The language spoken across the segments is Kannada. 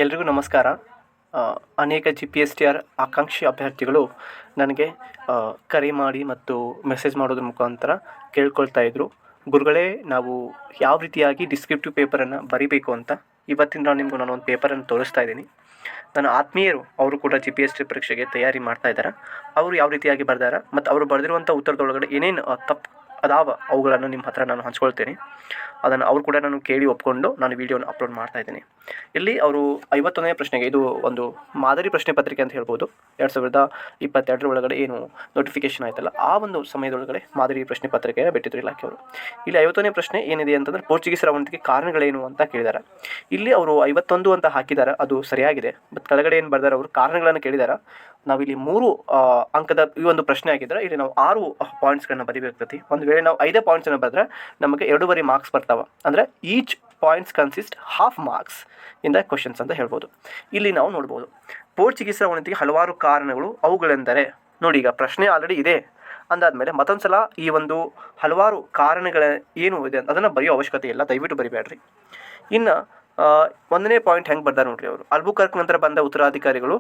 ಎಲ್ರಿಗೂ ನಮಸ್ಕಾರ. ಅನೇಕ GPSTR ಆಕಾಂಕ್ಷಿ ಅಭ್ಯರ್ಥಿಗಳು ನನಗೆ ಕರೆ ಮಾಡಿ ಮತ್ತು ಮೆಸೇಜ್ ಮಾಡೋದ್ರ ಮುಖಾಂತರ ಕೇಳ್ಕೊಳ್ತಾ ಇದ್ದರು, ಗುರುಗಳೇ ನಾವು ಯಾವ ರೀತಿಯಾಗಿ ಡಿಸ್ಕ್ರಿಪ್ಟಿವ್ ಪೇಪರನ್ನು ಬರಿಬೇಕು ಅಂತ. ಇವತ್ತಿನ ನಾನು ಒಂದು ಪೇಪರನ್ನು ತೋರಿಸ್ತಾ ಇದ್ದೀನಿ. ನನ್ನ ಆತ್ಮೀಯರು ಅವರು ಕೂಡ GPST ಪರೀಕ್ಷೆಗೆ ತಯಾರಿ ಮಾಡ್ತಾ ಇದ್ದಾರೆ. ಅವರು ಯಾವ ರೀತಿಯಾಗಿ ಬರ್ದಾರ ಮತ್ತು ಅವರು ಬರೆದಿರುವಂಥ ಉತ್ತರದೊಳಗಡೆ ಏನೇನು ತಪ್ಪು ಅದಾವ ಅವುಗಳನ್ನು ನಿಮ್ಮ ಹತ್ರ ನಾನು ಹಂಚ್ಕೊಳ್ತೇನೆ. ಅದನ್ನು ಅವರು ಕೂಡ ನಾನು ಕೇಳಿ ಒಪ್ಕೊಂಡು ನಾನು ವೀಡಿಯೋನ ಅಪ್ಲೋಡ್ ಮಾಡ್ತಾ ಇದ್ದೀನಿ. ಇಲ್ಲಿ ಅವರು 51ನೇ ಪ್ರಶ್ನೆಗೆ, ಇದು ಒಂದು ಮಾದರಿ ಪ್ರಶ್ನೆ ಪತ್ರಿಕೆ ಅಂತ ಹೇಳ್ಬೋದು. 2022 ಒಳಗಡೆ ಏನು ನೋಟಿಫಿಕೇಶನ್ ಆಯ್ತಲ್ಲ, ಆ ಒಂದು ಸಮಯದೊಳಗಡೆ ಮಾದರಿ ಪ್ರಶ್ನೆ ಪತ್ರಿಕೆಯನ್ನು ಬಿಟ್ಟಿದ್ರು ಇಲಾಖೆಯವರು. ಇಲ್ಲಿ 50ನೇ ಪ್ರಶ್ನೆ ಏನಿದೆ ಅಂತಂದರೆ, ಪೋರ್ಚುಗೀಸರ ಅವನತಿಗೆ ಕಾರಣಗಳೇನು ಅಂತ ಕೇಳಿದ್ದಾರೆ. ಇಲ್ಲಿ ಅವರು 51 ಅಂತ ಹಾಕಿದ್ದಾರೆ, ಅದು ಸರಿಯಾಗಿದೆ. ಮತ್ತು ಕೆಳಗಡೆ ಏನು ಬರ್ದಾರೆ, ಅವರು ಕಾರಣಗಳನ್ನು ಕೇಳಿದ್ದಾರೆ. ನಾವಿಲ್ಲಿ 3 ಅಂಕದ ಈ ಒಂದು ಪ್ರಶ್ನೆ ಆಗಿದ್ದರೆ ಇಲ್ಲಿ ನಾವು 6 ಪಾಯಿಂಟ್ಸ್ಗಳನ್ನ ಬರೀಬೇಕಾಗ್ತದೆ. ಒಂದು ವೇಳೆ ನಾವು 5 ಪಾಯಿಂಟ್ಸನ್ನು ಬರೆದ್ರೆ ನಮಗೆ 2 ಮಾರ್ಕ್ಸ್ ಬರ್ತಾವೆ. ಅಂದರೆ each points consist half marks in the questions ಅಂತ ಹೇಳ್ಬೋದು. ಇಲ್ಲಿ ನಾವು ನೋಡ್ಬೋದು, ಪೋರ್ಚುಗೀಸರ ಅವನತಿಗೆ ಹಲವಾರು ಕಾರಣಗಳು, ಅವುಗಳೆಂದರೆ ನೋಡಿ, ಈಗ ಪ್ರಶ್ನೆ ಆಲ್ರೆಡಿ ಇದೆ ಅಂದಾದಮೇಲೆ ಮತ್ತೊಂದು ಸಲ ಈ ಒಂದು ಹಲವಾರು ಕಾರಣಗಳ ಏನು ಇದೆ ಅದನ್ನು ಬರೆಯೋ ಅವಶ್ಯಕತೆ ಇಲ್ಲ, ದಯವಿಟ್ಟು ಬರಿಬೇಡ್ರಿ. ಇನ್ನು 1ನೇ ಪಾಯಿಂಟ್ ಹೆಂಗೆ ಬರ್ತಾರೆ ನೋಡ್ರಿ, ಅವರು ಅಲ್ಬುಕರ್ಕ್ ನಂತರ ಬಂದ ಉತ್ತರಾಧಿಕಾರಿಗಳು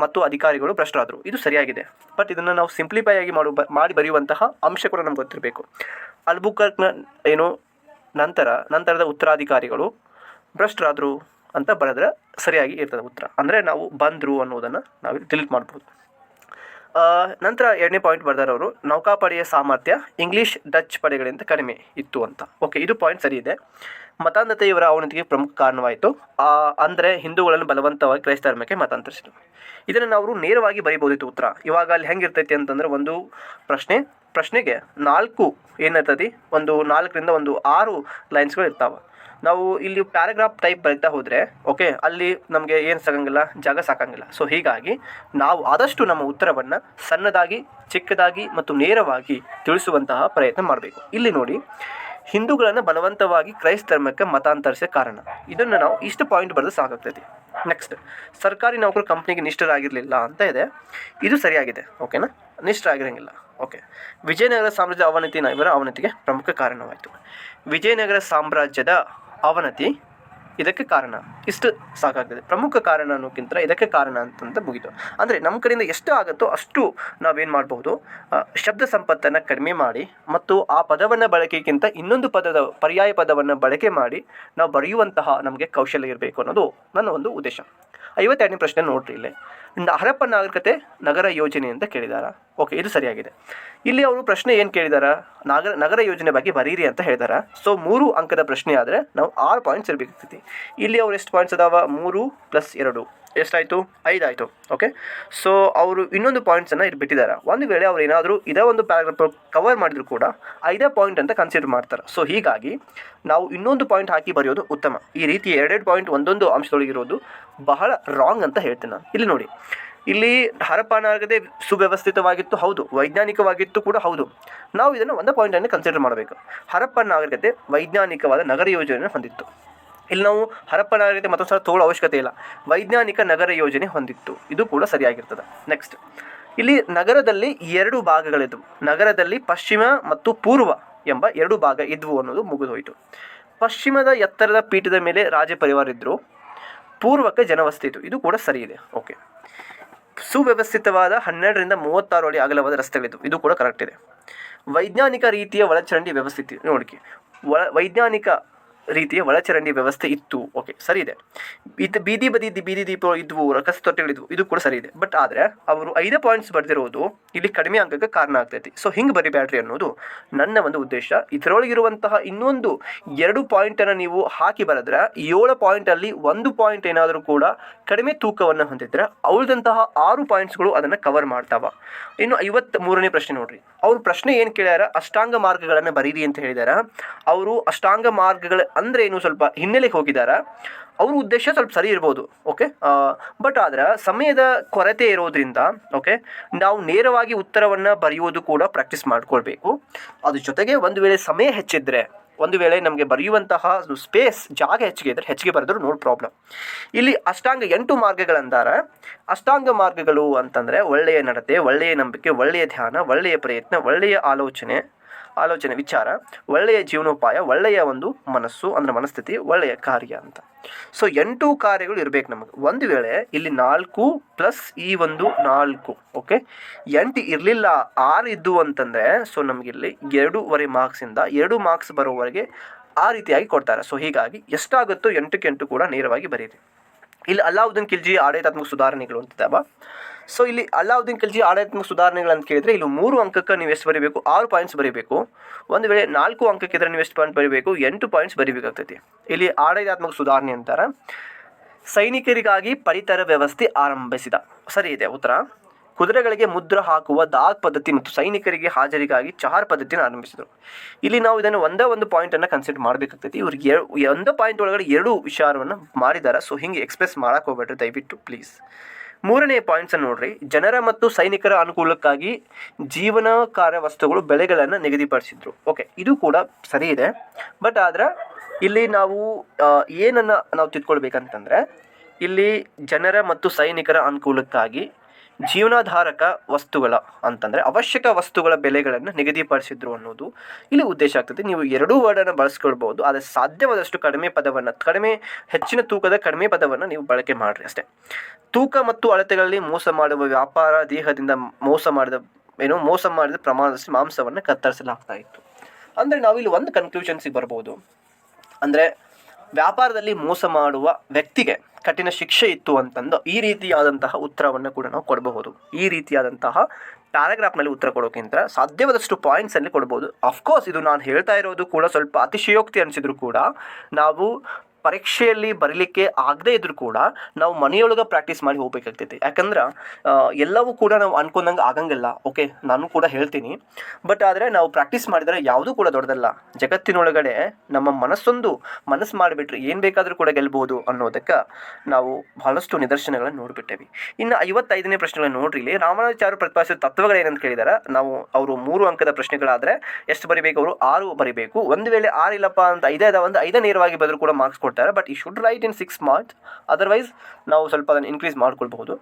ಮತ್ತು ಅಧಿಕಾರಿಗಳು ಭ್ರಷ್ಟರಾದರು. ಇದು ಸರಿಯಾಗಿದೆ, ಬಟ್ ಇದನ್ನು ನಾವು ಸಿಂಪ್ಲಿಫೈ ಆಗಿ ಮಾಡಿ ಬರೆಯುವಂತಹ ಅಂಶ ಕೂಡ ನಮ್ಗೆ ಗೊತ್ತಿರಬೇಕು. ಅಲ್ಬುಕರ್ಕ್ನ ನಂತರದ ಉತ್ತರಾಧಿಕಾರಿಗಳು ಭ್ರಷ್ಟರಾದರು ಅಂತ ಬರೆದ್ರೆ ಸರಿಯಾಗಿ ಇರ್ತದೆ ಉತ್ತರ. ಅಂದರೆ ನಾವು ಬಂದರು ಅನ್ನೋದನ್ನು ನಾವು ಡಿಲೀಟ್ ಮಾಡ್ಬೋದು. ನಂತರ 2ನೇ ಪಾಯಿಂಟ್ ಬರ್ದಾರೆ ಅವರು, ನೌಕಾಪಡೆಯ ಸಾಮರ್ಥ್ಯ ಇಂಗ್ಲೀಷ್ ಡಚ್ ಪಡೆಗಳಿಂದ ಕಡಿಮೆ ಇತ್ತು ಅಂತ. ಓಕೆ, ಇದು ಪಾಯಿಂಟ್ ಸರಿ ಇದೆ. ಮತಾಂಧತೆ ಇವರ ಅವನತಿಗೆ ಪ್ರಮುಖ ಕಾರಣವಾಯಿತು. ಅಂದರೆ ಹಿಂದೂಗಳನ್ನು ಬಲವಂತವಾಗಿ ಕ್ರೈಸ್ತ ಧರ್ಮಕ್ಕೆ ಮತಾಂತರಿಸಿತು. ಇದನ್ನು ನಾವು ನೇರವಾಗಿ ಬರೀಬೋದಿತ್ತು ಉತ್ತರ. ಇವಾಗ ಅಲ್ಲಿ ಹೆಂಗಿರ್ತೈತಿ ಅಂತಂದರೆ, ಒಂದು ಪ್ರಶ್ನೆಗೆ 4 ಏನಿರ್ತದೆ, ಒಂದು 4ರಿಂದ 6 ಲೈನ್ಸ್ಗಳು ಇರ್ತಾವೆ. ನಾವು ಇಲ್ಲಿ ಪ್ಯಾರಾಗ್ರಾಫ್ ಟೈಪ್ ಬರೀತಾ ಹೋದರೆ ಓಕೆ, ಅಲ್ಲಿ ನಮಗೆ ಏನು ಸಾಕಂಗಿಲ್ಲ, ಜಾಗ ಸಾಕಂಗಿಲ್ಲ. ಸೊ ಹೀಗಾಗಿ ನಾವು ಆದಷ್ಟು ನಮ್ಮ ಉತ್ತರವನ್ನು ಸಣ್ಣದಾಗಿ, ಚಿಕ್ಕದಾಗಿ ಮತ್ತು ನೇರವಾಗಿ ತಿಳಿಸುವಂತಹ ಪ್ರಯತ್ನ ಮಾಡಬೇಕು. ಇಲ್ಲಿ ನೋಡಿ, ಹಿಂದೂಗಳನ್ನು ಬಲವಂತವಾಗಿ ಕ್ರೈಸ್ತ ಧರ್ಮಕ್ಕೆ ಮತಾಂತರಿಸೋ ಕಾರಣ, ಇದನ್ನು ನಾವು ಇಷ್ಟು ಪಾಯಿಂಟ್ ಬರೆದು ಸಾಕಾಗ್ತೈತಿ. ನೆಕ್ಸ್ಟ್, ಸರ್ಕಾರಿ ನೌಕರು ಕಂಪ್ನಿಗೆ ನಿಷ್ಠರಾಗಿರಲಿಲ್ಲ ಅಂತ ಇದೆ. ಇದು ಸರಿಯಾಗಿದೆ, ಓಕೆನಾ, ನಿಷ್ಠರಾಗಿರೋಂಗಿಲ್ಲ. ಓಕೆ, ವಿಜಯನಗರ ಸಾಮ್ರಾಜ್ಯ ಇವರ ಅವನತಿಗೆ ಪ್ರಮುಖ ಕಾರಣವಾಯಿತು. ವಿಜಯನಗರ ಸಾಮ್ರಾಜ್ಯದ ಅವನತಿ ಇದಕ್ಕೆ ಕಾರಣ, ಇಷ್ಟು ಸಾಕಾಗ್ತದೆ. ಪ್ರಮುಖ ಕಾರಣ ಅನ್ನೋಕ್ಕಿಂತ ಇದಕ್ಕೆ ಕಾರಣ ಅಂತಂತ ಮುಗಿತು. ಅಂದರೆ ನಮ್ಮ ಕಡೆಯಿಂದ ಎಷ್ಟು ಆಗುತ್ತೋ ಅಷ್ಟು ನಾವೇನು ಮಾಡ್ಬೋದು, ಶಬ್ದ ಸಂಪತ್ತನ್ನು ಕಡಿಮೆ ಮಾಡಿ ಮತ್ತು ಆ ಪದವನ್ನು ಬಳಕೆಗಿಂತ ಇನ್ನೊಂದು ಪರ್ಯಾಯ ಪದವನ್ನು ಬಳಕೆ ಮಾಡಿ ನಾವು ಬರೆಯುವಂತಹ ನಮಗೆ ಕೌಶಲ್ಯ ಇರಬೇಕು ಅನ್ನೋದು ನನ್ನ ಒಂದು ಉದ್ದೇಶ. 52ನೇ ಪ್ರಶ್ನೆ ನೋಡ್ರಿ, ಇಲ್ಲಿ ಹರಪ್ಪ ನಾಗರಿಕತೆ ನಗರ ಯೋಜನೆ ಅಂತ ಕೇಳಿದಾರ. ಓಕೆ, ಇದು ಸರಿಯಾಗಿದೆ. ಇಲ್ಲಿ ಅವರು ಪ್ರಶ್ನೆ ಏನು ಕೇಳಿದಾರ, ನಗರ ಯೋಜನೆ ಬಗ್ಗೆ ಬರೀರಿ ಅಂತ ಹೇಳಿದಾರ. ಸೊ 3 ಅಂಕದ ಪ್ರಶ್ನೆ ಆದರೆ ನಾವು 6 ಪಾಯಿಂಟ್ಸ್ ಇರಬೇಕಾಗ್ತೈತಿ. ಇಲ್ಲಿ ಅವ್ರು ಎಷ್ಟು ಪಾಯಿಂಟ್ಸ್ ಅದಾವ, 3 + 2 ಎಷ್ಟಾಯಿತು, 5 ಆಯಿತು. ಓಕೆ, ಸೊ ಅವರು ಇನ್ನೊಂದು ಪಾಯಿಂಟ್ಸನ್ನು ಇಲ್ಲಿ ಬಿಟ್ಟಿದ್ದಾರೆ. ಒಂದು ವೇಳೆ ಅವ್ರು ಏನಾದರೂ ಇದೇ ಒಂದು ಪ್ಯಾರಾಗ್ರಾಫ್ ಕವರ್ ಮಾಡಿದ್ರು ಕೂಡ 5 ಪಾಯಿಂಟ್ ಅಂತ ಕನ್ಸಿಡರ್ ಮಾಡ್ತಾರೆ. ಸೊ ಹೀಗಾಗಿ ನಾವು ಇನ್ನೊಂದು ಪಾಯಿಂಟ್ ಹಾಕಿ ಬರೆಯೋದು ಉತ್ತಮ. ಈ ರೀತಿ 2 ಪಾಯಿಂಟ್ ಒಂದೊಂದು ಅಂಶದೊಳಗಿರೋದು ಬಹಳ ರಾಂಗ್ ಅಂತ ಹೇಳ್ತೇನೆ ನಾನು. ಇಲ್ಲಿ ನೋಡಿ, ಇಲ್ಲಿ ಹರಪ್ಪ ನಾಗರಿಕತೆ ಸುವ್ಯವಸ್ಥಿತವಾಗಿತ್ತು, ಹೌದು. ವೈಜ್ಞಾನಿಕವಾಗಿತ್ತು ಕೂಡ, ಹೌದು. ನಾವು ಇದನ್ನು ಒಂದು ಪಾಯಿಂಟನ್ನು ಕನ್ಸಿಡರ್ ಮಾಡಬೇಕು. ಹರಪ್ಪ ನಾಗರಿಕತೆ ವೈಜ್ಞಾನಿಕವಾದ ನಗರ ಯೋಜನೆಯನ್ನು ಹೊಂದಿತ್ತು. ಇಲ್ಲಿ ನಾವು ಹರಪ್ಪ ನಾಗರಿಕತೆ ಮತ್ತೊಂದು ಸಲ ತಗೊಳ್ಳೋ ಅವಶ್ಯಕತೆ ಇಲ್ಲ, ವೈಜ್ಞಾನಿಕ ನಗರ ಯೋಜನೆ ಹೊಂದಿತ್ತು. ಇದು ಕೂಡ ಸರಿಯಾಗಿರ್ತದೆ. ನೆಕ್ಸ್ಟ್, ಇಲ್ಲಿ ನಗರದಲ್ಲಿ 2 ಭಾಗಗಳಿದ್ವು. ನಗರದಲ್ಲಿ ಪಶ್ಚಿಮ ಮತ್ತು ಪೂರ್ವ ಎಂಬ 2 ಭಾಗ ಇದ್ವು ಅನ್ನೋದು ಮುಗಿದೋಯಿತು. ಪಶ್ಚಿಮದ ಎತ್ತರದ ಪೀಠದ ಮೇಲೆ ರಾಜ ಪರಿವಾರ ಇದ್ದರು, ಪೂರ್ವಕ್ಕೆ ಜನವಸತಿ ಇತ್ತು. ಇದು ಕೂಡ ಸರಿ ಇದೆ. ಓಕೆ, ಸುವ್ಯವಸ್ಥಿತವಾದ 12ರಿಂದ 36 ಅಡಿ ಅಗಲವಾದ ರಸ್ತೆಗಳಿದ್ವು. ಇದು ಕೂಡ ಕರೆಕ್ಟ್ ಇದೆ. ವೈಜ್ಞಾನಿಕ ರೀತಿಯ ಒಳಚರಂಡಿ ವ್ಯವಸ್ಥೆ ಇತ್ತು. ನೋಡಿ, ವೈಜ್ಞಾನಿಕ ರೀತಿಯ ಒಳಚರಂಡಿ ವ್ಯವಸ್ಥೆ ಇತ್ತು. ಓಕೆ, ಸರಿ ಇದೆ. ಬೀದಿ ದೀಪ ಇದ್ವು, ರಕಸ ತೊಟ್ಟೆಗಳಿದ್ವು. ಇದು ಕೂಡ ಸರಿ ಇದೆ. ಬಟ್ ಆದರೆ ಅವರು 5 ಪಾಯಿಂಟ್ಸ್ ಬರೆದಿರೋದು ಇಲ್ಲಿ ಕಡಿಮೆ ಅಂಕಕ್ಕೆ ಕಾರಣ ಆಗ್ತೈತಿ. ಸೊ ಹಿಂಗೆ ಬರಿಬ್ಯಾಡ್ರಿ ಅನ್ನೋದು ನನ್ನ ಒಂದು ಉದ್ದೇಶ. ಇದರೊಳಗಿರುವಂತಹ ಇನ್ನೊಂದು 2 ಪಾಯಿಂಟನ್ನು ನೀವು ಹಾಕಿ ಬರೆದ್ರೆ 7 ಪಾಯಿಂಟಲ್ಲಿ 1 ಪಾಯಿಂಟ್ ಏನಾದರೂ ಕೂಡ ಕಡಿಮೆ ತೂಕವನ್ನು ಹೊಂದಿದ್ರೆ ಉಳಿದಂತಹ 6 ಪಾಯಿಂಟ್ಸ್ಗಳು ಅದನ್ನು ಕವರ್ ಮಾಡ್ತಾವ. ಇನ್ನು 53ನೇ ಪ್ರಶ್ನೆ ನೋಡ್ರಿ, ಅವ್ರ ಪ್ರಶ್ನೆ ಏನು ಕೇಳ್ಯಾರ, ಅಷ್ಟಾಂಗ ಮಾರ್ಗಗಳನ್ನು ಬರೀರಿ ಅಂತ ಹೇಳಿದಾರ. ಅವರು ಅಷ್ಟಾಂಗ ಮಾರ್ಗಗಳ ಅಂದರೆ ಏನು ಸ್ವಲ್ಪ ಹಿನ್ನೆಲೆಗೆ ಹೋಗಿದ್ದಾರೆ. ಅವ್ರ ಉದ್ದೇಶ ಸ್ವಲ್ಪ ಸರಿ ಇರ್ಬೋದು. ಓಕೆ, ಬಟ್ ಆದರೆ ಸಮಯದ ಕೊರತೆ ಇರೋದ್ರಿಂದ ಓಕೆ, ನಾವು ನೇರವಾಗಿ ಉತ್ತರವನ್ನು ಬರೆಯುವುದು ಕೂಡ ಪ್ರಾಕ್ಟೀಸ್ ಮಾಡ್ಕೊಳ್ಬೇಕು. ಅದ್ರ ಜೊತೆಗೆ ಒಂದು ವೇಳೆ ಸಮಯ ಹೆಚ್ಚಿದ್ರೆ, ಒಂದು ವೇಳೆ ನಮಗೆ ಬರೆಯುವಂತಹ ಸ್ಪೇಸ್ ಜಾಗ ಹೆಚ್ಚಿಗೆ ಇದ್ದರೆ ಹೆಚ್ಚಿಗೆ ಬರೆದ್ರು ನೋ ಪ್ರಾಬ್ಲಮ್. ಇಲ್ಲಿ ಅಷ್ಟಾಂಗ 8 ಮಾರ್ಗಗಳಂತಾರೆ. ಅಷ್ಟಾಂಗ ಮಾರ್ಗಗಳು ಅಂತಂದರೆ ಒಳ್ಳೆಯ ನಡತೆ, ಒಳ್ಳೆಯ ನಂಬಿಕೆ, ಒಳ್ಳೆಯ ಧ್ಯಾನ, ಒಳ್ಳೆಯ ಪ್ರಯತ್ನ, ಒಳ್ಳೆಯ ಆಲೋಚನೆ, ಆಲೋಚನೆ, ವಿಚಾರ, ಒಳ್ಳೆಯ ಜೀವನೋಪಾಯ, ಒಳ್ಳೆಯ ಒಂದು ಮನಸ್ಸು ಅಂದರೆ ಮನಸ್ಥಿತಿ, ಒಳ್ಳೆಯ ಕಾರ್ಯ ಅಂತ. ಸೊ 8 ಕಾರ್ಯಗಳು ಇರಬೇಕು ನಮಗೆ. ಒಂದು ವೇಳೆ ಇಲ್ಲಿ 4 ಪ್ಲಸ್ ಈ ಒಂದು 4, ಓಕೆ 8 ಇರಲಿಲ್ಲ, 6 ಇದ್ದು ಅಂತಂದರೆ ಸೊ ನಮಗಿಲ್ಲಿ 2.5 ಮಾರ್ಕ್ಸಿಂದ 2 ಮಾರ್ಕ್ಸ್ ಬರೋವರೆಗೆ ಆ ರೀತಿಯಾಗಿ ಕೊಡ್ತಾರೆ. ಸೊ ಹೀಗಾಗಿ ಎಷ್ಟಾಗುತ್ತೋ 8ಕ್ಕೆ 8 ಕೂಡ ನೇರವಾಗಿ ಬರೀರಿ. ಇಲ್ಲಿ ಅಲ್ಲಾವುದ್ದೀನ್ ಖಿಲ್ಜಿ ಆಡಳಿತಾತ್ಮಕ ಸುಧಾರಣೆಗಳು ಅಂತಿದ್ದಾವ. ಸೊ ಇಲ್ಲಿ ಅಲ್ಲಾವುದ್ದೀನ್ ಖಿಲ್ಜಿ ಆಡಳಿತಾತ್ಮಕ ಸುಧಾರಣೆಗಳು ಅಂತ ಕೇಳಿದರೆ ಇಲ್ಲಿ 3 ಅಂಕಕ್ಕೆ ನೀವು ಎಷ್ಟು ಬರೀಬೇಕು? 6 ಪಾಯಿಂಟ್ಸ್ ಬರೀಬೇಕು. ಒಂದು ವೇಳೆ 4 ಅಂಕಕ್ಕಿದ್ರೆ ನೀವು ಎಷ್ಟು ಪಾಯಿಂಟ್ ಬರೀಬೇಕು? 8 ಪಾಯಿಂಟ್ಸ್ ಬರೀಬೇಕಾಗ್ತೈತಿ. ಇಲ್ಲಿ ಆಡಳಿತಾತ್ಮಕ ಸುಧಾರಣೆ ಅಂತಾರೆ. ಸೈನಿಕರಿಗಾಗಿ ಪಡಿತರ ವ್ಯವಸ್ಥೆ ಆರಂಭಿಸಿದ. ಸರಿ ಇದೆ ಉತ್ತರ. ಕುದುರೆಗಳಿಗೆ ಮುದ್ರ ಹಾಕುವ ದಾಗ್ ಪದ್ಧತಿ ಮತ್ತು ಸೈನಿಕರಿಗೆ ಹಾಜರಿಗಾಗಿ ಚಹಾರ್ ಪದ್ಧತಿಯನ್ನು ಆರಂಭಿಸಿದರು. ಇಲ್ಲಿ ನಾವು ಇದನ್ನು ಒಂದು ಪಾಯಿಂಟನ್ನು ಕನ್ಸಿಡರ್ ಮಾಡಬೇಕಾಗ್ತೈತಿ. ಇವ್ರಿಗೆ ಒಂದು ಪಾಯಿಂಟ್ ಒಳಗಡೆ 2 ವಿಚಾರವನ್ನು ಮಾಡಿದ್ದಾರೆ. ಸೊ ಹಿಂಗೆ ಎಕ್ಸ್ಪ್ರೆಸ್ ಮಾಡಕ್ಕೆ ಹೋಗ್ಬೇಡ್ರಿ ದಯವಿಟ್ಟು ಪ್ಲೀಸ್. 3ನೇ ಪಾಯಿಂಟ್ಸನ್ನು ನೋಡ್ರಿ. ಜನರ ಮತ್ತು ಸೈನಿಕರ ಅನುಕೂಲಕ್ಕಾಗಿ ಜೀವನಕಾರ ವಸ್ತುಗಳು ಬೆಲೆಗಳನ್ನು ನಿಗದಿಪಡಿಸಿದ್ರು. ಓಕೆ, ಇದು ಕೂಡ ಸರಿ ಇದೆ. ಬಟ್ ಆದ್ರೆ ಇಲ್ಲಿ ನಾವು ಏನನ್ನು ನಾವು ತಿಳ್ಕೊಳ್ಬೇಕಂತಂದರೆ ಇಲ್ಲಿ ಜನರ ಮತ್ತು ಸೈನಿಕರ ಅನುಕೂಲಕ್ಕಾಗಿ ಜೀವನಾಧಾರಕ ವಸ್ತುಗಳ ಅಂತಂದರೆ ಅವಶ್ಯಕ ವಸ್ತುಗಳ ಬೆಲೆಗಳನ್ನು ನಿಗದಿಪಡಿಸಿದ್ರು ಅನ್ನೋದು ಇಲ್ಲಿ ಉದ್ದೇಶ ಆಗ್ತದೆ. ನೀವು 2 ವರ್ಡನ್ನು ಬಳಸ್ಕೊಳ್ಬೋದು, ಆದರೆ ಸಾಧ್ಯವಾದಷ್ಟು ಹೆಚ್ಚಿನ ತೂಕದ ಕಡಿಮೆ ಪದವನ್ನು ನೀವು ಬಳಕೆ ಮಾಡಿರಿ ಅಷ್ಟೇ. ತೂಕ ಮತ್ತು ಅಳತೆಗಳಲ್ಲಿ ಮೋಸ ಮಾಡುವ ವ್ಯಾಪಾರ, ದೇಹದಿಂದ ಮೋಸ ಮಾಡಿದ ಪ್ರಮಾಣದಷ್ಟು ಮಾಂಸವನ್ನು ಕತ್ತರಿಸಲಾಗ್ತಾ ಇತ್ತು. ಅಂದರೆ ನಾವಿಲ್ಲಿ ಒಂದು ಕನ್ಕ್ಲೂಷನ್ಸಿಗೆ ಬರ್ಬೋದು. ಅಂದರೆ ವ್ಯಾಪಾರದಲ್ಲಿ ಮೋಸ ಮಾಡುವ ವ್ಯಕ್ತಿಗೆ ಕಠಿಣ ಶಿಕ್ಷೆ ಇತ್ತು ಅಂತಂದು ಈ ರೀತಿಯಾದಂತಹ ಉತ್ತರವನ್ನು ಕೂಡ ನಾವು ಕೊಡಬಹುದು. ಈ ರೀತಿಯಾದಂತಹ ಪ್ಯಾರಾಗ್ರಾಫ್ನಲ್ಲಿ ಉತ್ತರ ಕೊಡೋಕ್ಕಿಂತ ಸಾಧ್ಯವಾದಷ್ಟು ಪಾಯಿಂಟ್ಸಲ್ಲಿ ಕೊಡ್ಬೋದು. ಅಫ್ಕೋರ್ಸ್ ಇದು ನಾನು ಹೇಳ್ತಾ ಇರೋದು ಕೂಡ ಸ್ವಲ್ಪ ಅತಿಶಯೋಕ್ತಿ ಅನಿಸಿದ್ರು ಕೂಡ ನಾವು ಪರೀಕ್ಷೆಯಲ್ಲಿ ಬರಲಿಕ್ಕೆ ಆಗದೇ ಇದ್ರೂ ಕೂಡ ನಾವು ಮನೆಯೊಳಗೆ ಪ್ರಾಕ್ಟೀಸ್ ಮಾಡಿ ಹೋಗ್ಬೇಕಾಗ್ತೈತಿ. ಯಾಕಂದ್ರೆ ಎಲ್ಲವೂ ಕೂಡ ನಾವು ಅನ್ಕೊಂಡಂಗೆ ಆಗಂಗಿಲ್ಲ. ಓಕೆ, ನಾನು ಕೂಡ ಹೇಳ್ತೀನಿ. ಬಟ್ ಆದರೆ ನಾವು ಪ್ರಾಕ್ಟೀಸ್ ಮಾಡಿದರೆ ಯಾವುದೂ ಕೂಡ ದೊಡ್ಡದಲ್ಲ. ಜಗತ್ತಿನೊಳಗಡೆ ನಮ್ಮ ಮನಸ್ಸು ಮಾಡಿಬಿಟ್ರೆ ಏನು ಬೇಕಾದರೂ ಕೂಡ ಗೆಲ್ಬೋದು ಅನ್ನೋದಕ್ಕೆ ನಾವು ಬಹಳಷ್ಟು ನಿದರ್ಶನಗಳನ್ನು ನೋಡಿಬಿಟ್ಟೇವಿ. ಇನ್ನು 55ನೇ ಪ್ರಶ್ನೆಗಳನ್ನು ನೋಡ್ರಿ. ಇಲ್ಲಿ ರಾಮಾನುಜಾಚಾರ್ಯರು ಪ್ರತಿಪಾದಿಸಿದ ತತ್ವಗಳು ಏನಂತ ಕೇಳಿದಾರೆ. ಅವರು 3 ಅಂಕದ ಪ್ರಶ್ನೆಗಳಾದರೆ ಎಷ್ಟು ಬರೀಬೇಕು? ಅವರು 6 ಬರೀಬೇಕು. ಒಂದು ವೇಳೆ 6 ಇಲ್ಲಪ್ಪ ಅಂತ 5 ಇದಾವೆ ಒಂದು 5 ನೇರವಾಗಿ ಬದ್ರು ಕೂಡ ಮಾರ್ಕ್ಸ್ ಕೊಡ್ತಾರೆ. ಬಟ್ ಈ should write in 6 marks, otherwise ನಾವು ಸ್ವಲ್ಪ ಅದನ್ನು ಇನ್ಕ್ರೀಸ್ ಮಾಡ್ಕೊಳ್ಬಹುದು.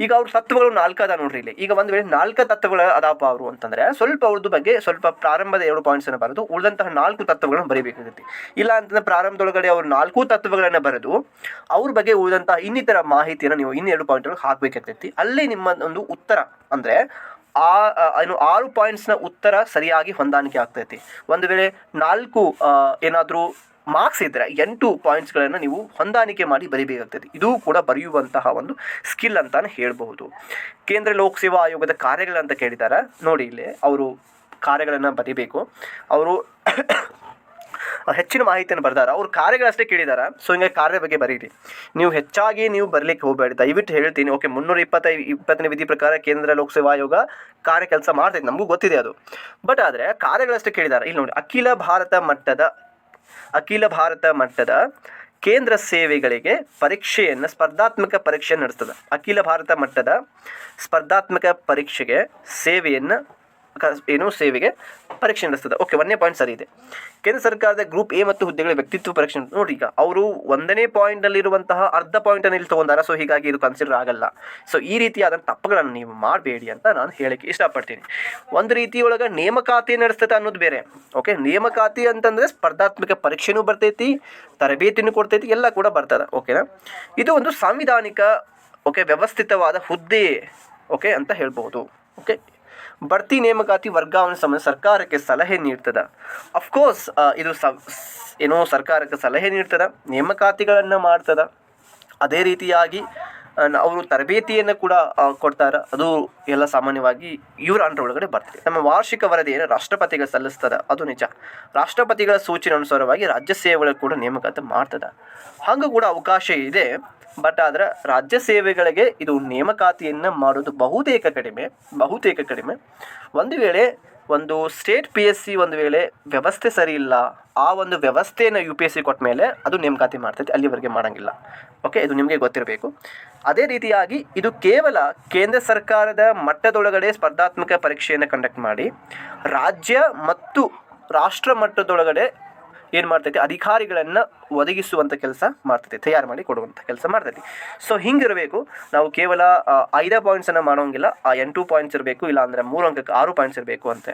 ಈಗ ಅವ್ರ ತತ್ವಗಳು 4 ಅದ ನೋಡ್ರಿ. ಇಲ್ಲಿ ಈಗ ಒಂದು ವೇಳೆ 4 ತತ್ವಗಳು ಅದಾಪ ಅವರು ಅಂತಂದರೆ ಸ್ವಲ್ಪ ಅವ್ರದ್ದು ಬಗ್ಗೆ ಸ್ವಲ್ಪ ಪ್ರಾರಂಭದ 2 ಪಾಯಿಂಟ್ಸನ್ನು ಬರೆದು ಉಳಿದಂತಹ 4 ತತ್ವಗಳನ್ನು ಬರೀಬೇಕಾಗುತ್ತೆ. ಇಲ್ಲ ಅಂತಂದರೆ ಪ್ರಾರಂಭದೊಳಗಡೆ ಅವರು 4 ತತ್ವಗಳನ್ನು ಬರೆದು ಅವ್ರ ಬಗ್ಗೆ ಉಳಿದಂತಹ ಇನ್ನಿತರ ಮಾಹಿತಿಯನ್ನು ನೀವು 2 ಪಾಯಿಂಟ್ಗಳು ಹಾಕಬೇಕಾಗ್ತೈತಿ. ಅಲ್ಲಿ ನಿಮ್ಮ ಒಂದು ಉತ್ತರ ಅಂದರೆ 6 ಪಾಯಿಂಟ್ಸ್ನ ಉತ್ತರ ಸರಿಯಾಗಿ ಹೊಂದಾಣಿಕೆ ಆಗ್ತೈತಿ. ಒಂದು ವೇಳೆ 4 ಏನಾದರೂ ಮಾರ್ಕ್ಸ್ ಇದ್ದರೆ 8 ಪಾಯಿಂಟ್ಸ್ಗಳನ್ನು ನೀವು ಹೊಂದಾಣಿಕೆ ಮಾಡಿ ಬರೀಬೇಕಾಗ್ತದೆ. ಇದು ಕೂಡ ಬರೆಯುವಂತಹ ಒಂದು ಸ್ಕಿಲ್ ಅಂತಾನೆ ಹೇಳ್ಬಹುದು. ಕೇಂದ್ರ ಲೋಕಸೇವಾ ಆಯೋಗದ ಕಾರ್ಯಗಳಂತ ಕೇಳಿದ್ದಾರೆ ನೋಡಿ. ಇಲ್ಲಿ ಅವರು ಕಾರ್ಯಗಳನ್ನು ಬರೀಬೇಕು. ಅವರು ಹೆಚ್ಚಿನ ಮಾಹಿತಿಯನ್ನು ಬರ್ದಾರೆ. ಅವ್ರ ಕಾರ್ಯಗಳಷ್ಟೇ ಕೇಳಿದ್ದಾರೆ. ಸೊ ಹಿಂಗೆ ಕಾರ್ಯ ಬಗ್ಗೆ ಬರೀರಿ. ನೀವು ಹೆಚ್ಚಾಗಿ ಬರಲಿಕ್ಕೆ ಹೋಗಬೇಡಿ ದಯವಿಟ್ಟು ಹೇಳ್ತೀನಿ. ಓಕೆ, 320ನೇ ವಿಧಿ ಪ್ರಕಾರ ಕೇಂದ್ರ ಲೋಕಸೇವಾ ಆಯೋಗ ಕಾರ್ಯ ಕೆಲಸ ಮಾಡ್ತೈತೆ, ನಮಗೂ ಗೊತ್ತಿದೆ ಅದು. ಬಟ್ ಆದರೆ ಕಾರ್ಯಗಳಷ್ಟೇ ಕೇಳಿದ್ದಾರೆ. ಇಲ್ಲಿ ನೋಡಿ, ಅಖಿಲ ಭಾರತ ಮಟ್ಟದ ಕೇಂದ್ರ ಸೇವೆಗಳಿಗೆ ಸ್ಪರ್ಧಾತ್ಮಕ ಪರೀಕ್ಷೆಯನ್ನು ನಡೆಸ್ತದೆ. ಅಖಿಲ ಭಾರತ ಮಟ್ಟದ ಸ್ಪರ್ಧಾತ್ಮಕ ಪರೀಕ್ಷೆಗೆ ಸೇವೆಗೆ ಪರೀಕ್ಷೆ ನಡೆಸ್ತದೆ. ಓಕೆ, 1ನೇ ಪಾಯಿಂಟ್ ಸರಿ ಇದೆ. ಕೇಂದ್ರ ಸರ್ಕಾರದ ಗ್ರೂಪ್ ಎ ಮತ್ತು ಹುದ್ದೆಗಳ ವ್ಯಕ್ತಿತ್ವ ಪರೀಕ್ಷೆ ನೋಡಿ. ಈಗ ಅವರು 1ನೇ ಪಾಯಿಂಟಲ್ಲಿರುವಂತಹ ಅರ್ಧ ಪಾಯಿಂಟನ್ನು ಇಲ್ಲಿ ತೊಗೊಂಡಾರ. ಸೊ ಹೀಗಾಗಿ ಇದು ಕನ್ಸಿಡರ್ ಆಗಲ್ಲ. ಸೊ ಈ ರೀತಿಯಾದಂಥ ತಪ್ಪುಗಳನ್ನು ನೀವು ಮಾಡಬೇಡಿ ಅಂತ ನಾನು ಹೇಳಕ್ಕೆ ಇಷ್ಟಪಡ್ತೀನಿ. ಒಂದು ರೀತಿಯೊಳಗೆ ನೇಮಕಾತಿ ನಡೆಸ್ತೈತೆ ಅನ್ನೋದು ಬೇರೆ. ಓಕೆ, ನೇಮಕಾತಿ ಅಂತಂದರೆ ಸ್ಪರ್ಧಾತ್ಮಕ ಪರೀಕ್ಷೆನೂ ಬರ್ತೈತಿ, ತರಬೇತಿನೂ ಕೊಡ್ತೈತಿ, ಎಲ್ಲ ಕೂಡ ಬರ್ತದೆ. ಓಕೆನಾ, ಇದು ಒಂದು ಸಾಂವಿಧಾನಿಕ ವ್ಯವಸ್ಥಿತವಾದ ಹುದ್ದೆ ಅಂತ ಹೇಳ್ಬೋದು. ಓಕೆ, ಬಡ್ತಿ ನೇಮಕಾತಿ ವರ್ಗಾವಣೆ ಸಂಬಂಧ ಸರ್ಕಾರಕ್ಕೆ ಸಲಹೆ ನೀಡ್ತದೆ. ಅಫ್ಕೋರ್ಸ್ ಇದು ಸರ್ಕಾರಕ್ಕೆ ಸಲಹೆ ನೀಡ್ತದೆ, ನೇಮಕಾತಿಗಳನ್ನು ಮಾಡ್ತದೆ. ಅದೇ ರೀತಿಯಾಗಿ ಅವರು ತರಬೇತಿಯನ್ನು ಕೂಡ ಕೊಡ್ತಾರೆ. ಅದು ಎಲ್ಲ ಸಾಮಾನ್ಯವಾಗಿ ಇವರ ಅಂಡರ್ ಒಳಗಡೆ ಬರ್ತದೆ. ನಮ್ಮ ವಾರ್ಷಿಕ ವರದಿಯನ್ನು ರಾಷ್ಟ್ರಪತಿಗೆ ಸಲ್ಲಿಸ್ತದೆ, ಅದು ನಿಜ. ರಾಷ್ಟ್ರಪತಿಗಳ ಸೂಚನೆ ಅನುಸಾರವಾಗಿ ರಾಜ್ಯ ಸೇವೆಗಳು ಕೂಡ ನೇಮಕಾತಿ ಮಾಡ್ತದೆ. ಹಾಗೂ ಕೂಡ ಅವಕಾಶ ಇದೆ. ಬಟ್ ಆದರೆ ರಾಜ್ಯ ಸೇವೆಗಳಿಗೆ ಇದು ನೇಮಕಾತಿಯನ್ನು ಮಾಡೋದು ಬಹುತೇಕ ಕಡಿಮೆ. ಒಂದು ವೇಳೆ ಒಂದು ಸ್ಟೇಟ್ PSC ಒಂದು ವೇಳೆ ವ್ಯವಸ್ಥೆ ಸರಿ ಇಲ್ಲ, ಆ ಒಂದು ವ್ಯವಸ್ಥೆಯನ್ನು UPSC ಕೊಟ್ಟ ಮೇಲೆ ಅದು ನೇಮಕಾತಿ ಮಾಡ್ತೈತೆ, ಅಲ್ಲಿವರೆಗೆ ಮಾಡೋಂಗಿಲ್ಲ. ಓಕೆ, ಇದು ನಿಮಗೆ ಗೊತ್ತಿರಬೇಕು. ಅದೇ ರೀತಿಯಾಗಿ ಇದು ಕೇವಲ ಕೇಂದ್ರ ಸರ್ಕಾರದ ಮಟ್ಟದೊಳಗಡೆ ಸ್ಪರ್ಧಾತ್ಮಕ ಪರೀಕ್ಷೆಯನ್ನು ಕಂಡಕ್ಟ್ ಮಾಡಿ ರಾಜ್ಯ ಮತ್ತು ರಾಷ್ಟ್ರ ಮಟ್ಟದೊಳಗಡೆ ಏನು ಮಾಡ್ತೈತಿ, ಅಧಿಕಾರಿಗಳನ್ನು ಒದಗಿಸುವಂಥ ಕೆಲಸ ಮಾಡ್ತೈತಿ, ತಯಾರು ಮಾಡಿ ಕೊಡುವಂಥ ಕೆಲಸ ಮಾಡ್ತೈತಿ. ಸೊ ಹಿಂಗಿರಬೇಕು. ನಾವು ಕೇವಲ 5 ಪಾಯಿಂಟ್ಸನ್ನು ಮಾಡೋಂಗಿಲ್ಲ, 8 ಪಾಯಿಂಟ್ಸ್ ಇರಬೇಕು, ಇಲ್ಲ ಅಂದರೆ 3 ಅಂಕಕ್ಕೆ 6 ಪಾಯಿಂಟ್ಸ್ ಇರಬೇಕು ಅಂತ.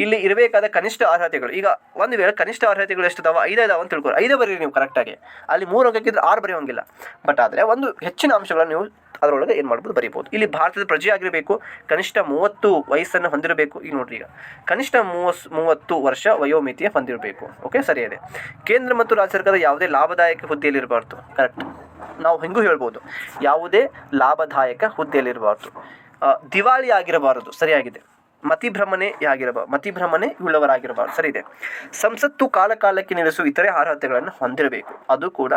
ಇಲ್ಲಿ ಇರಬೇಕಾದ ಕನಿಷ್ಠ ಅರ್ಹತೆಗಳು, ಈಗ ಒಂದು ವೇಳೆ ಕನಿಷ್ಠ ಅರ್ಹತೆಗಳು ಎಷ್ಟು ಇದಾವೆ, 5 ಇದಾವೆ ಅಂತ ತಿಳ್ಕೊರಿ, 5 ಬರೀರಿ ನೀವು ಕರೆಕ್ಟಾಗಿ. ಅಲ್ಲಿ 3 ಅಂಕಕ್ಕಿದ್ರೆ 6 ಬರೆಯೋಂಗಿಲ್ಲ. ಬಟ್ ಆದರೆ ಒಂದು ಹೆಚ್ಚಿನ ಅಂಶಗಳನ್ನು ನೀವು ಅದರೊಳಗೆ ಏನು ಮಾಡ್ಬೋದು, ಬರೀಬೋದು. ಇಲ್ಲಿ ಭಾರತದ ಪ್ರಜೆ ಆಗಿರಬೇಕು, ಕನಿಷ್ಠ 30 ವಯಸ್ಸನ್ನು ಹೊಂದಿರಬೇಕು. ಈಗ ನೋಡ್ರಿ, ಈಗ ಕನಿಷ್ಠ 30 ವರ್ಷ ವಯೋಮಿತಿಯ ಹೊಂದಿರಬೇಕು. ಓಕೆ, ಸರಿ ಇದೆ. ಕೇಂದ್ರ ಮತ್ತು ರಾಜ್ಯ ಸರ್ಕಾರದ ಯಾವುದೇ ಲಾಭದಾಯಕ ಹುದ್ದೆಯಲ್ಲಿರಬಾರ್ದು. ಕರೆಕ್ಟ್, ನಾವು ಹೆಂಗೂ ಹೇಳ್ಬೋದು, ಯಾವುದೇ ಲಾಭದಾಯಕ ಹುದ್ದೆಯಲ್ಲಿರಬಾರ್ದು. ದಿವಾಳಿ ಆಗಿರಬಾರದು, ಸರಿಯಾಗಿದೆ. ಮತಿಭ್ರಮಣೆ ಉಳ್ಳವರಾಗಿರಬಾರ್ದು, ಸರಿ ಇದೆ. ಸಂಸತ್ತು ಕಾಲಕ್ಕೆ ನಿಲ್ಲಿಸುವ ಇತರೆ ಅರ್ಹತೆಗಳನ್ನು ಹೊಂದಿರಬೇಕು, ಅದು ಕೂಡ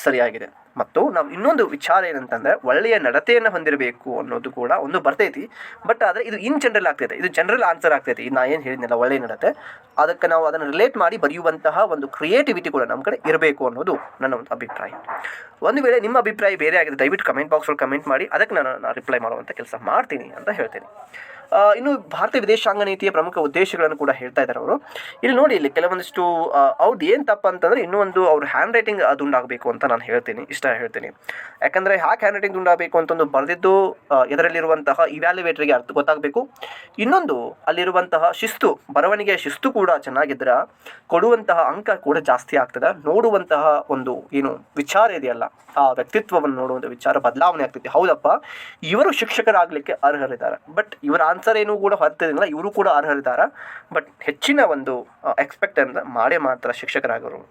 ಸರಿಯಾಗಿದೆ. ಮತ್ತು ನಾವು ಇನ್ನೊಂದು ವಿಚಾರ ಏನಂತಂದರೆ ಒಳ್ಳೆಯ ನಡತೆಯನ್ನು ಹೊಂದಿರಬೇಕು ಅನ್ನೋದು ಕೂಡ ಒಂದು ಬರ್ತೈತಿ. ಬಟ್ ಆದರೆ ಇದು ಇನ್ ಜನರಲ್ ಆಗ್ತೈತೆ, ಇದು ಜನರಲ್ ಆನ್ಸರ್ ಆಗ್ತೈತಿ. ಇದು ನಾ ಏನು ಹೇಳಿದ್ನಲ್ಲ, ಒಳ್ಳೆಯ ನಡತೆ, ಅದಕ್ಕೆ ನಾವು ಅದನ್ನು ರಿಲೇಟ್ ಮಾಡಿ ಬರೆಯುವಂತಹ ಒಂದು ಕ್ರಿಯೇಟಿವಿಟಿ ಕೂಡ ನಮ್ಮ ಕಡೆ ಇರಬೇಕು ಅನ್ನೋದು ನನ್ನ ಒಂದು ಅಭಿಪ್ರಾಯ. ಒಂದು ವೇಳೆ ನಿಮ್ಮ ಅಭಿಪ್ರಾಯ ಬೇರೆ ಆಗಿದೆ, ದಯವಿಟ್ಟು ಕಮೆಂಟ್ ಬಾಕ್ಸಲ್ಲಿ ಕಮೆಂಟ್ ಮಾಡಿ, ಅದಕ್ಕೆ ನಾನು ರಿಪ್ಲೈ ಮಾಡುವಂಥ ಕೆಲಸ ಮಾಡ್ತೀನಿ ಅಂತ ಹೇಳ್ತೇನೆ. ಇನ್ನು ಭಾರತೀಯ ವಿದೇಶಾಂಗ ನೀತಿಯ ಪ್ರಮುಖ ಉದ್ದೇಶಗಳನ್ನು ಕೂಡ ಹೇಳ್ತಾ ಇದ್ದಾರೆ ಅವರು. ಇಲ್ಲಿ ನೋಡಿ, ಇಲ್ಲಿ ಕೆಲವೊಂದಿಷ್ಟು ಅವ್ರದ್ದು ಏನು ತಪ್ಪು ಅಂತಂದರೆ, ಇನ್ನೂ ಒಂದು ಅವ್ರ ಹ್ಯಾಂಡ್ ರೈಟಿಂಗ್ ದುಂಡಾಗಬೇಕು ಅಂತ ನಾನು ಹೇಳ್ತೀನಿ, ಹೇಳ್ತೀನಿ. ಯಾಕಂದರೆ ಯಾಕೆ ಹ್ಯಾಂಡ್ ರೈಟಿಂಗ್ ದುಂಡಾಗಬೇಕು ಅಂತಂದು ಬರೆದಿದ್ದು ಇದರಲ್ಲಿರುವಂತಹ ಇವ್ಯಾಲ್ಯುವೇಟ್ರಿಗೆ ಅರ್ಥ ಗೊತ್ತಾಗಬೇಕು. ಇನ್ನೊಂದು ಅಲ್ಲಿರುವಂತಹ ಶಿಸ್ತು, ಬರವಣಿಗೆಯ ಶಿಸ್ತು ಕೂಡ ಚೆನ್ನಾಗಿದ್ರೆ ಕೊಡುವಂತಹ ಅಂಕ ಕೂಡ ಜಾಸ್ತಿ ಆಗ್ತದೆ. ನೋಡುವಂತಹ ಒಂದು ಏನು ವಿಚಾರ ಇದೆಯಲ್ಲ, ಆ ವ್ಯಕ್ತಿತ್ವವನ್ನು ನೋಡುವಂಥ ವಿಚಾರ ಬದಲಾವಣೆ ಆಗ್ತೈತಿ. ಹೌದಪ್ಪ, ಇವರು ಶಿಕ್ಷಕರಾಗಲಿಕ್ಕೆ ಅರ್ಹರಿದ್ದಾರೆ, ಬಟ್ ಇವರ ಆನ್ಸರ್ ಏನೂ ಕೂಡ ಹೊರತಿಲ್ಲ, ಇವರು ಕೂಡ ಅರ್ಹರಿದ್ದಾರೆ. ಬಟ್ ಹೆಚ್ಚಿನ ಒಂದು ಎಕ್ಸ್ಪೆಕ್ಟ್ ಅಂದರೆ ಮಾಡೇ ಮಾಡ್ತಾರೆ ಶಿಕ್ಷಕರಾಗೋರು.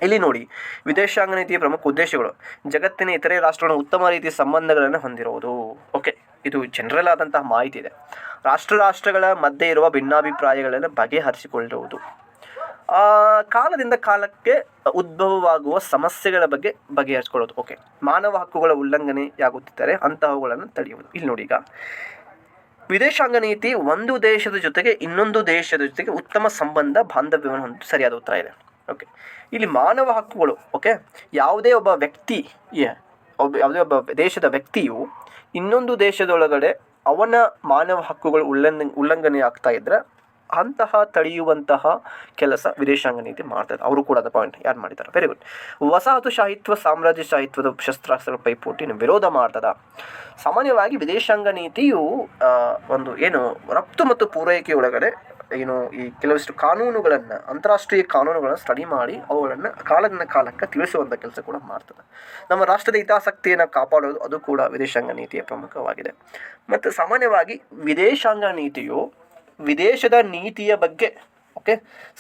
ಇಲ್ಲಿ ನೋಡಿ, ವಿದೇಶಾಂಗ ನೀತಿಯ ಪ್ರಮುಖ ಉದ್ದೇಶಗಳು ಜಗತ್ತಿನ ಇತರೆ ರಾಷ್ಟ್ರಗಳ ಉತ್ತಮ ರೀತಿಯ ಸಂಬಂಧಗಳನ್ನು ಹೊಂದಿರುವುದು. ಓಕೆ, ಇದು ಜನರಲ್ ಆದಂತಹ ಮಾಹಿತಿ ಇದೆ. ರಾಷ್ಟ್ರಗಳ ಮಧ್ಯೆ ಇರುವ ಭಿನ್ನಾಭಿಪ್ರಾಯಗಳನ್ನು ಬಗೆಹರಿಸಿಕೊಳ್ಳುವುದು. ಕಾಲದಿಂದ ಕಾಲಕ್ಕೆ ಉದ್ಭವವಾಗುವ ಸಮಸ್ಯೆಗಳ ಬಗ್ಗೆ ಬಗೆಹರಿಸಿಕೊಳ್ಳೋದು. ಓಕೆ, ಮಾನವ ಹಕ್ಕುಗಳ ಉಲ್ಲಂಘನೆಯಾಗುತ್ತಿದ್ದರೆ ಅಂತಹವುಗಳನ್ನು ತಡೆಯುವುದು. ಇಲ್ಲಿ ನೋಡಿ, ಈಗ ವಿದೇಶಾಂಗ ನೀತಿ ಒಂದು ದೇಶದ ಜೊತೆಗೆ ಇನ್ನೊಂದು ದೇಶದ ಜೊತೆಗೆ ಉತ್ತಮ ಸಂಬಂಧ ಬಾಂಧವ್ಯವನ್ನು ಹೊಂದಿ ಸರಿಯಾದ ಉತ್ತರ ಇದೆ. ಓಕೆ, ಇಲ್ಲಿ ಮಾನವ ಹಕ್ಕುಗಳು. ಓಕೆ, ಯಾವುದೇ ಒಬ್ಬ ದೇಶದ ವ್ಯಕ್ತಿಯು ಇನ್ನೊಂದು ದೇಶದೊಳಗಡೆ ಅವನ ಮಾನವ ಹಕ್ಕುಗಳು ಉಲ್ಲಂಘನೆ ಆಗ್ತಾ ಇದ್ದರೆ ಅಂತಹ ತಡೆಯುವಂತಹ ಕೆಲಸ ವಿದೇಶಾಂಗ ನೀತಿ ಮಾಡ್ತಾರೆ. ಅವರು ಕೂಡ ಅದ ಪಾಯಿಂಟ್ ಯಾರು ಮಾಡಿದ್ದಾರೆ. Very good. ವಸಾಹತುಶಾಹಿತ್ವ ಸಾಮ್ರಾಜ್ಯಶಾಹಿತ್ವದ ಶಸ್ತ್ರಾಸ್ತ್ರ ಪೈಪೋಟಿನ ವಿರೋಧ ಮಾಡ್ತದ. ಸಾಮಾನ್ಯವಾಗಿ ವಿದೇಶಾಂಗ ನೀತಿಯು ಒಂದು ಏನು ರಫ್ತು ಮತ್ತು ಪೂರೈಕೆ ಒಳಗಡೆ ಏನು ಈ ಕೆಲವಷ್ಟು ಕಾನೂನುಗಳನ್ನು, ಅಂತಾರಾಷ್ಟ್ರೀಯ ಕಾನೂನುಗಳನ್ನು ಸ್ಟಡಿ ಮಾಡಿ ಅವುಗಳನ್ನು ಕಾಲದಿಂದ ಕಾಲಕ್ಕೆ ತಿಳಿಸುವಂಥ ಕೆಲಸ ಕೂಡ ಮಾಡ್ತದೆ. ನಮ್ಮ ರಾಷ್ಟ್ರದ ಹಿತಾಸಕ್ತಿಯನ್ನು ಕಾಪಾಡೋದು ಅದು ಕೂಡ ವಿದೇಶಾಂಗ ನೀತಿಯ ಪ್ರಮುಖವಾಗಿದೆ. ಮತ್ತು ಸಾಮಾನ್ಯವಾಗಿ ವಿದೇಶಾಂಗ ನೀತಿಯು ವಿದೇಶದ ನೀತಿಯ ಬಗ್ಗೆ ಓಕೆ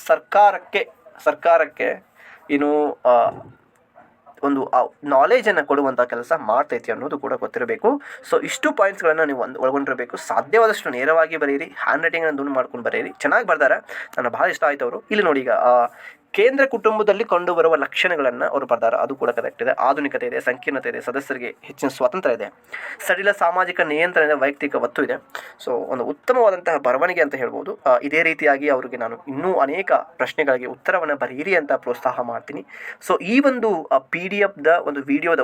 ಸರ್ಕಾರಕ್ಕೆ ಏನು ಒಂದು ನಾಲೆಜನ್ನು ಕೊಡುವಂಥ ಕೆಲಸ ಮಾಡ್ತೈತಿ ಅನ್ನೋದು ಕೂಡ ಗೊತ್ತಿರಬೇಕು. ಸೊ ಇಷ್ಟು ಪಾಯಿಂಟ್ಸ್ಗಳನ್ನು ನೀವು ಒಳಗೊಂಡಿರಬೇಕು. ಸಾಧ್ಯವಾದಷ್ಟು ನೇರವಾಗಿ ಬರೀರಿ, ಹ್ಯಾಂಡ್ ರೈಟಿಂಗನ್ನು ದುಂಡು ಮಾಡ್ಕೊಂಡು ಬರೀರಿ. ಚೆನ್ನಾಗಿ ಬರ್ದಾರ, ನನಗೆ ಭಾಳ ಇಷ್ಟ ಆಯ್ತು ಅವರು. ಇಲ್ಲಿ ನೋಡಿ, ಈಗ ಕೇಂದ್ರ ಕುಟುಂಬದಲ್ಲಿ ಕಂಡುಬರುವ ಲಕ್ಷಣಗಳನ್ನು ಅವರು ಬರ್ದಾರ, ಅದು ಕೂಡ ಕರೆಕ್ಟ್ ಇದೆ. ಆಧುನಿಕತೆ ಇದೆ, ಸಂಕೀರ್ಣತೆ ಇದೆ, ಸದಸ್ಯರಿಗೆ ಹೆಚ್ಚಿನ ಸ್ವಾತಂತ್ರ್ಯ ಇದೆ, ಸಡಿಲ ಸಾಮಾಜಿಕ ನಿಯಂತ್ರಣ ಇದೆ, ವೈಯಕ್ತಿಕ ಒತ್ತು ಇದೆ. ಸೊ ಒಂದು ಉತ್ತಮವಾದಂತಹ ಬರವಣಿಗೆ ಅಂತ ಹೇಳ್ಬೋದು. ಇದೇ ರೀತಿಯಾಗಿ ಅವರಿಗೆ ನಾನು ಇನ್ನೂ ಅನೇಕ ಪ್ರಶ್ನೆಗಳಿಗೆ ಉತ್ತರವನ್ನು ಬರೀರಿ ಅಂತ ಪ್ರೋತ್ಸಾಹ ಮಾಡ್ತೀನಿ. ಸೊ ಈ ಒಂದು PDF ಒಂದು ವಿಡಿಯೋದ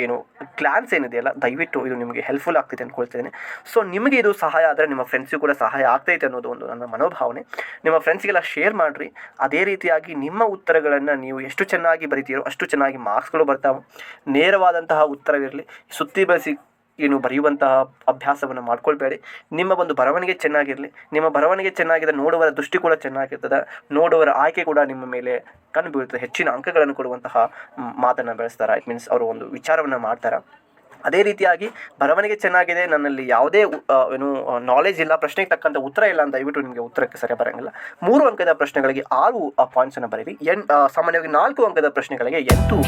ಏನು ಕ್ಲಾನ್ಸ್ ಏನಿದೆಯಲ್ಲ, ದಯವಿಟ್ಟು ಇದು ನಿಮಗೆ ಹೆಲ್ಪ್ಫುಲ್ ಆಗ್ತೈತೆ ಅಂದ್ಕೊಳ್ತೇನೆ. ಸೊ ನಿಮಗೆ ಇದು ಸಹಾಯ ಆದರೆ ನಿಮ್ಮ ಫ್ರೆಂಡ್ಸಿಗೂ ಕೂಡ ಸಹಾಯ ಆಗ್ತೈತೆ ಅನ್ನೋದು ಒಂದು ನನ್ನ ಮನೋಭಾವನೆ. ನಿಮ್ಮ ಫ್ರೆಂಡ್ಸ್ಗೆಲ್ಲ ಶೇರ್ ಮಾಡಿರಿ. ಅದೇ ರೀತಿಯಾಗಿ ನಿಮ್ಮ ಉತ್ತರಗಳನ್ನು ನೀವು ಎಷ್ಟು ಚೆನ್ನಾಗಿ ಬರಿತೀರೋ ಅಷ್ಟು ಚೆನ್ನಾಗಿ ಮಾರ್ಕ್ಸ್ಗಳು ಬರ್ತಾವೆ. ನೇರವಾದಂತಹ ಉತ್ತರವಿರಲಿ, ಸುತ್ತಿ ಬಳಸಿ ಏನು ಬರೆಯುವಂತಹ ಅಭ್ಯಾಸವನ್ನು ಮಾಡ್ಕೊಳ್ಬೇಡಿ. ನಿಮ್ಮ ಒಂದು ಬರವಣಿಗೆ ಚೆನ್ನಾಗಿರಲಿ. ನಿಮ್ಮ ಬರವಣಿಗೆ ಚೆನ್ನಾಗಿದೆ, ನೋಡುವರ ದೃಷ್ಟಿ ಕೂಡ ಚೆನ್ನಾಗಿರ್ತದೆ, ನೋಡುವರ ಆಯ್ಕೆ ಕೂಡ ನಿಮ್ಮ ಮೇಲೆ ಕಂಡು ಬೀಳ್ತದೆ. ಹೆಚ್ಚಿನ ಅಂಕಗಳನ್ನು ಕೊಡುವಂತಹ ಮಾತನ್ನು ಬೆಳೆಸ್ತಾರೆ. ಇಟ್ ಮೀನ್ಸ್ ಅವರು ಒಂದು ವಿಚಾರವನ್ನು ಮಾಡ್ತಾರೆ. ಅದೇ ರೀತಿಯಾಗಿ ಬರವಣಿಗೆ ಚೆನ್ನಾಗಿದೆ, ನನ್ನಲ್ಲಿ ಯಾವುದೇ ನಾಲೆಜ್ ಇಲ್ಲ, ಪ್ರಶ್ನೆಗೆ ತಕ್ಕಂಥ ಉತ್ತರ ಇಲ್ಲ ಅಂತ ದಯವಿಟ್ಟು ನಿಮಗೆ ಉತ್ತರಕ್ಕೆ ಸರಿ ಬರೋಂಗಿಲ್ಲ. 3 ಅಂಕದ ಪ್ರಶ್ನೆಗಳಿಗೆ 6 ಪಾಯಿಂಟ್ಸನ್ನು ಬರೀರಿ. ಸಾಮಾನ್ಯವಾಗಿ 4 ಅಂಕದ ಪ್ರಶ್ನೆಗಳಿಗೆ 8